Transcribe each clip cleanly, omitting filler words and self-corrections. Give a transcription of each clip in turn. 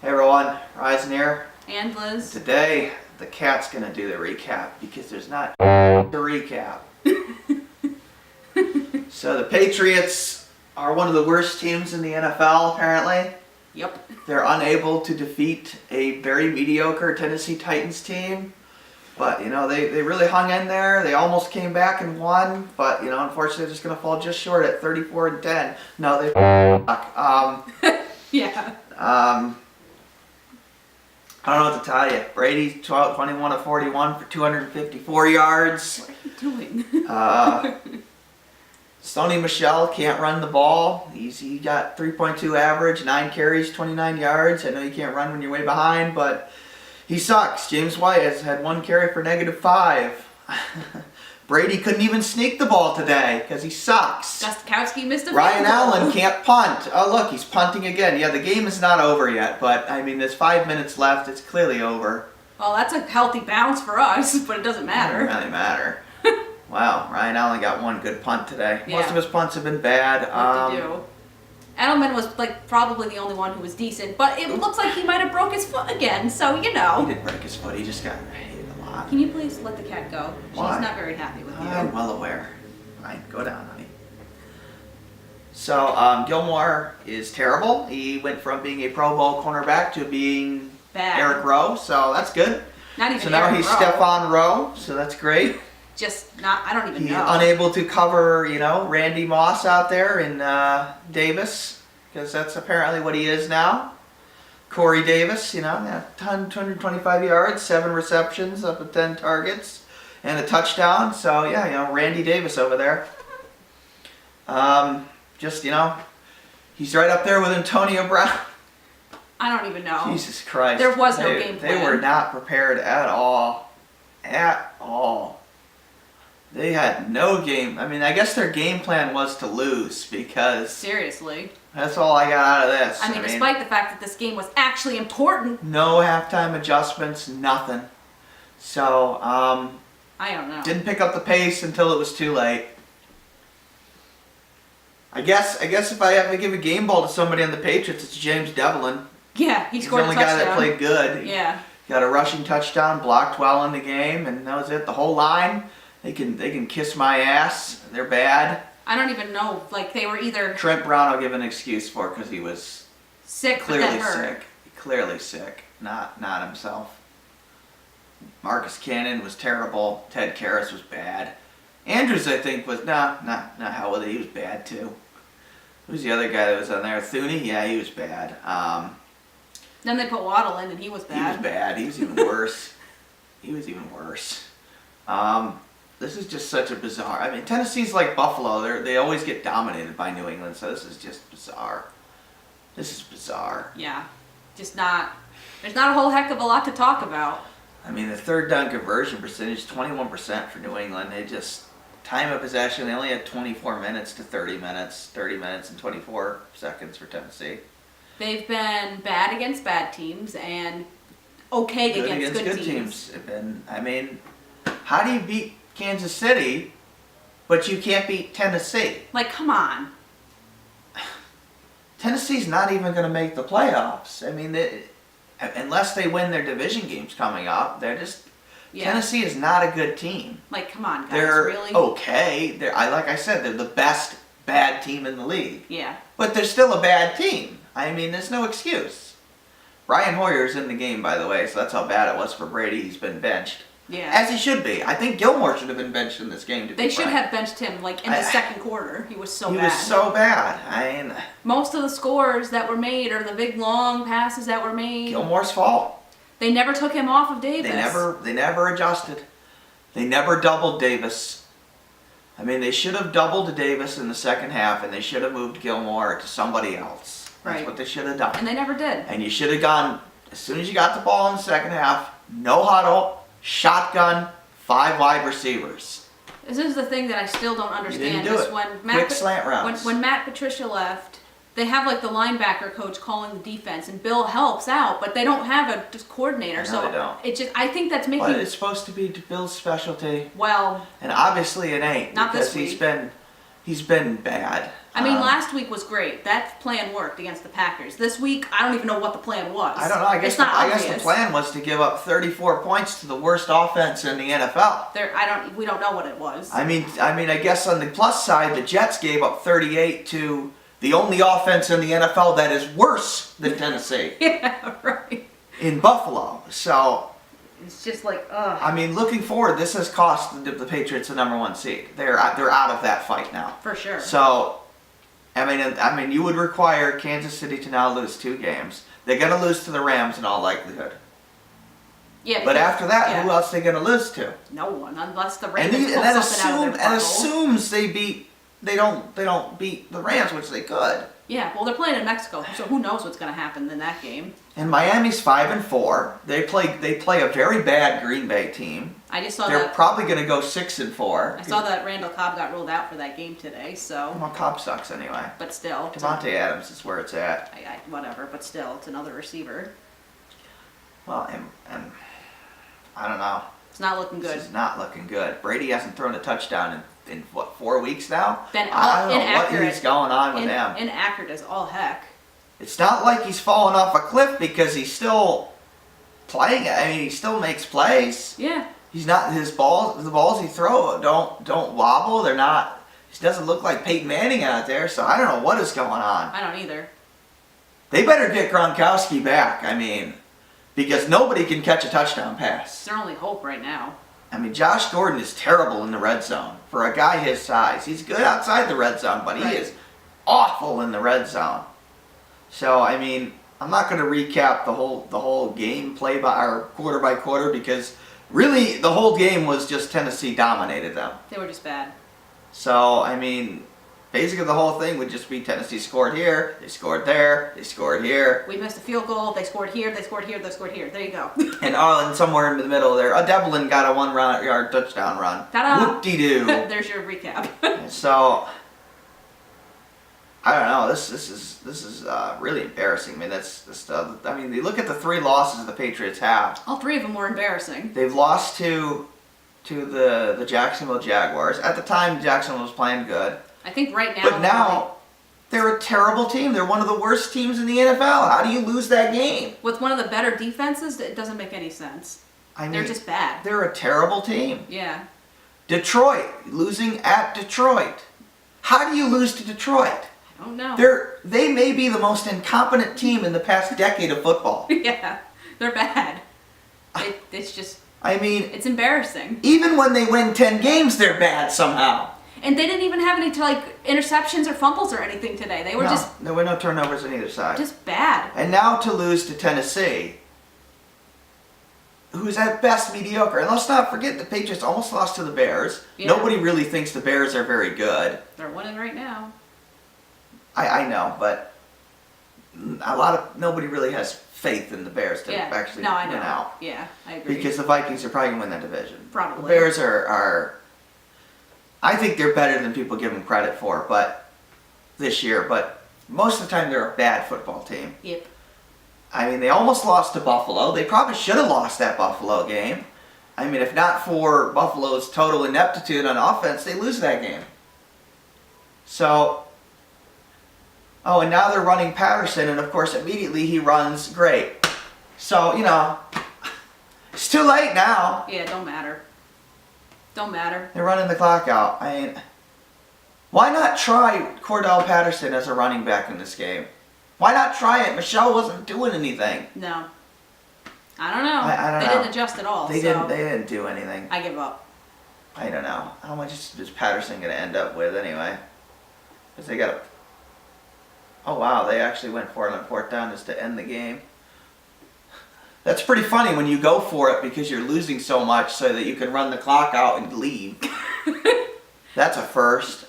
Hey everyone, Ryzen here. And Liz. Today, the cat's gonna do the recap because there's not to recap. So the Patriots are one of the worst teams in the NFL, apparently. Yep. They're unable to defeat a very mediocre Tennessee Titans team. But, they really hung in there. They almost came back and won. But, unfortunately, they're just going to fall just short at 34-10. No, they Yeah. I don't know what to tell you. Brady 21 of 41 for 254 yards. What are you doing? Sony Michel can't run the ball. He got 3.2 average, 9 carries, 29 yards. I know you can't run when you're way behind, but he sucks. James White has had 1 carry for -5. Brady couldn't even sneak the ball today because he sucks. Gostkowski missed a Ryan field goal. Allen can't punt. Oh, look, he's punting again. Yeah, the game is not over yet, but, there's 5 minutes left. It's clearly over. Well, that's a healthy bounce for us, but it doesn't matter. It doesn't really matter. Wow, Ryan Allen got 1 good punt today. Yeah. Most of his punts have been bad. What to do? Edelman was probably the only one who was decent, but it looks like he might have broke his foot again, so He didn't break his foot. He just got hit a lot. Can you please let the cat go? Why? She's not very happy with you. I'm well aware. Fine, go down, honey. So, Gilmore is terrible. He went from being a Pro Bowl cornerback to being Bad. Eric Rowe, so that's good. Not even So now Eric he's Rowe. Stephon Rowe, so that's great. I don't even He's know. unable to cover, Randy Moss out there in Davis, because that's apparently what he is now. Corey Davis, 225 yards, 7 receptions, up to 10 targets, and a touchdown. So, Randy Davis over there. He's right up there with Antonio Brown. I don't even know. Jesus Christ. There was no game They plan. were not prepared at all. At all. They had no game. I guess their game plan was to lose because Seriously. that's all I got out of this. Despite the fact that this game was actually important. No halftime adjustments, nothing. So, I don't know. didn't pick up the pace until it was too late. I guess if I have to give a game ball to somebody on the Patriots, it's James Devlin. Yeah, he He's the scored a only touchdown. guy that played good. Yeah. Got a rushing touchdown, blocked well in the game, and that was it. The whole line, they can kiss my ass. They're bad. I don't even know. They were either Trent Brown, I'll give an excuse for because he was sick, but clearly that hurt. sick. Clearly sick, not himself. Marcus Cannon was terrible. Ted Karras was bad. Andrews, I think, was not hell with it. He was bad too. Who's the other guy that was on there? Thuney? Yeah, he was bad. Then they put Waddle in, and he was bad. He was bad. He was even worse. This is just such a bizarre. Tennessee's like Buffalo. They always get dominated by New England, so this is just bizarre. This is bizarre. Yeah. There's not a whole heck of a lot to talk about. The third down conversion percentage, 21% for New England. They just, time of possession, they only had 24 minutes to 30 minutes. 30 minutes and 24 seconds for Tennessee. They've been bad against bad teams and okay against good teams. How do you beat Kansas City, but you can't beat Tennessee? Come on. Tennessee's not even going to make the playoffs. Unless they win their division games coming up, they're just... Yeah. Tennessee is not a good team. Come on, guys, They're really? okay. Like I said, they're the best bad team in the league. Yeah. But they're still a bad team. There's no excuse. Brian Hoyer's in the game, by the way, so that's how bad it was for Brady. He's been benched. Yeah. As he should be. I think Gilmore should have been benched in this game, to be They should frank. have benched him, in the second quarter. He was so bad. He was so bad. Most of the scores that were made are the big, long passes that were made. Gilmore's fault. They never took him off of Davis. They never adjusted. They never doubled Davis. They should have doubled Davis in the second half, and they should have moved Gilmore to somebody else. That's Right. what they should have done. And they never did. And you should have gone, as soon as you got the ball in the second half, no huddle, shotgun, 5 wide receivers. This is the thing that I still don't understand. do is it. when Quick slant routes. When Matt Patricia left, they have the linebacker coach calling the defense, and Bill helps out, but they don't have a coordinator. No, they don't. It just, I think that's making. But it's supposed to be Bill's specialty. Well. And obviously it ain't. Not because this week. He's been bad. I mean, last week was great. That plan worked against the Packers. This week, I don't even know what the plan was. I don't know. I guess the plan was to give up 34 points to the worst offense in the NFL. We don't know what it was. I mean, I guess on the plus side, the Jets gave up 38 to the only offense in the NFL that is worse than Tennessee. Yeah, right. In Buffalo. So it's just like, ugh. I mean, looking forward, this has cost the Patriots the number 1 seed. They're out of that fight now. For sure. So I mean, you would require Kansas City to now lose 2 games. They're going to lose to the Rams in all likelihood. Yeah. But after that, who else are they going to lose to? No one, unless the Rams pull and something out of their assumes they don't beat the Rams, which they could. Yeah, well, they're playing in Mexico, so who knows what's going to happen in that game. And Miami's 5-4. They play a very bad Green Bay team. I just saw They're probably going to go 6-4. I saw that Randall Cobb got ruled out for that game today, so. Well, Cobb sucks anyway. But still. Devontae Adams is where it's at. Whatever, but still, it's another receiver. Well, and I don't know. It's not looking good. This is not looking good. Brady hasn't thrown a touchdown in what, 4 weeks now? I don't know what is going on with him. Inaccurate as all heck. It's not like he's fallen off a cliff because he's still playing. I mean, he still makes plays. Yeah. He's not the balls he throws don't wobble. They're not. He doesn't look like Peyton Manning out there. So I don't know what is going on. I don't either. They better get Gronkowski back. I mean, because nobody can catch a touchdown pass. It's their only hope right now. I mean, Josh Gordon is terrible in the red zone for a guy his size. He's good outside the red zone, but he is awful in the red zone. So I mean, I'm not going to recap the whole game quarter by quarter because really the whole game was just Tennessee dominated them. They were just bad. So I mean, basically the whole thing would just be Tennessee scored here, they scored there, they scored here. We missed a field goal, they scored here, they scored here, they scored here. There you go. and somewhere in the middle there, Devlin got a 1-yard touchdown run. Ta-da! Whoop-de-doo. There's your recap. So I don't know. This is really embarrassing. I mean, you look at the 3 losses the Patriots have. All 3 of them were embarrassing. They've lost to the Jacksonville Jaguars. At the time, Jacksonville was playing good. I think right now. But now they're a terrible team. They're one of the worst teams in the NFL. How do you lose that game? With one of the better defenses, it doesn't make any sense. I mean, they're just bad. They're a terrible team. Yeah. Detroit, losing at Detroit. How do you lose to Detroit? I don't know. They may be the most incompetent team in the past decade of football. Yeah, they're bad. It's just. I mean, it's embarrassing. Even when they win 10 games, they're bad somehow. And they didn't even have any interceptions or fumbles or anything today. They were there were no turnovers on either side. Just bad. And now to lose to Tennessee, who's at best mediocre. And let's not forget the Patriots almost lost to the Bears. Yeah. Nobody really thinks the Bears are very good. They're winning right now. I know, but nobody really has faith in the Bears to actually win out. Yeah, I agree. Because the Vikings are probably going to win that division. Probably. The Bears are I think they're better than people give them credit for, but this year, but most of the time they're a bad football team. Yep. I mean, they almost lost to Buffalo. They probably should have lost that Buffalo game. I mean, if not for Buffalo's total ineptitude on offense, they lose that game. So, and now they're running Patterson, and of course immediately he runs great. So, it's too late now. Yeah, don't matter. Don't matter. They're running the clock out. I mean, why not try Cordell Patterson as a running back in this game? Why not try it? Michelle wasn't doing anything. No. I don't know. I don't know. They didn't adjust at all. They didn't do anything. I give up. I don't know. How much is Patterson going to end up with anyway? Because they got oh wow, they actually went for it on 4th down just to end the game. That's pretty funny when you go for it because you're losing so much so that you can run the clock out and leave. That's a first.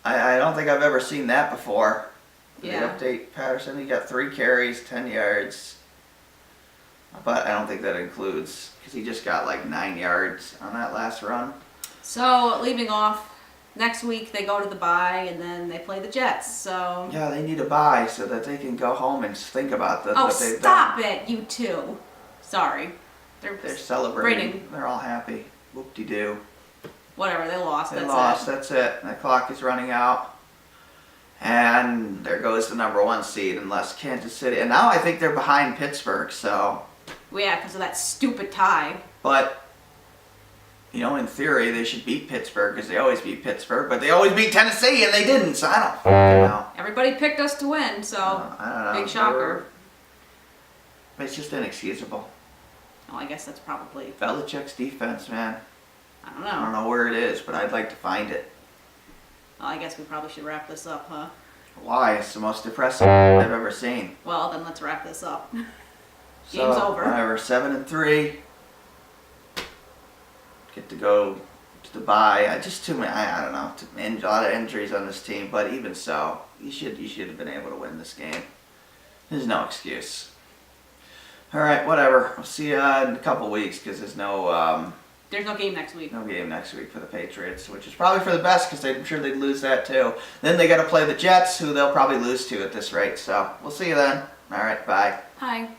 I don't think I've ever seen that before. Yeah. They update Patterson. He got 3 carries, 10 yards. But I don't think that includes, because he just got like 9 yards on that last run. So, leaving off, next week they go to the bye and then they play the Jets. So yeah, they need a bye so that they can go home and think about what they've done. Oh, stop it, you two. Sorry. They're celebrating. They're all happy. Whoop-de-doo. Whatever, they lost. They lost. That's it. The clock is running out. And there goes the number 1 seed, unless Kansas City. And now I think they're behind Pittsburgh. So. Well, yeah, because of that stupid tie. But. You know, in theory, they should beat Pittsburgh because they always beat Pittsburgh, but they always beat Tennessee and they didn't. So I don't fucking know. Everybody picked us to win, so I don't know. big shocker. It's just inexcusable. Well, I guess that's probably. Belichick's defense, man. I don't know. I don't know where it is, but I'd like to find it. Well, I guess we probably should wrap this up, huh? Why? It's the most depressing I've ever seen. Well, then let's wrap this up. Game's So, over. Whatever, 7-3. Get to go to the bye. Just too many. I don't know. A lot of injuries on this team, but even so, you should have been able to win this game. There's no excuse. All right, whatever. We'll see you in a couple weeks because there's no game next week. no game next week for the Patriots, which is probably for the best because I'm sure they'd lose that too. Then they got to play the Jets, who they'll probably lose to at this rate. So we'll see you then. All right, bye. Hi.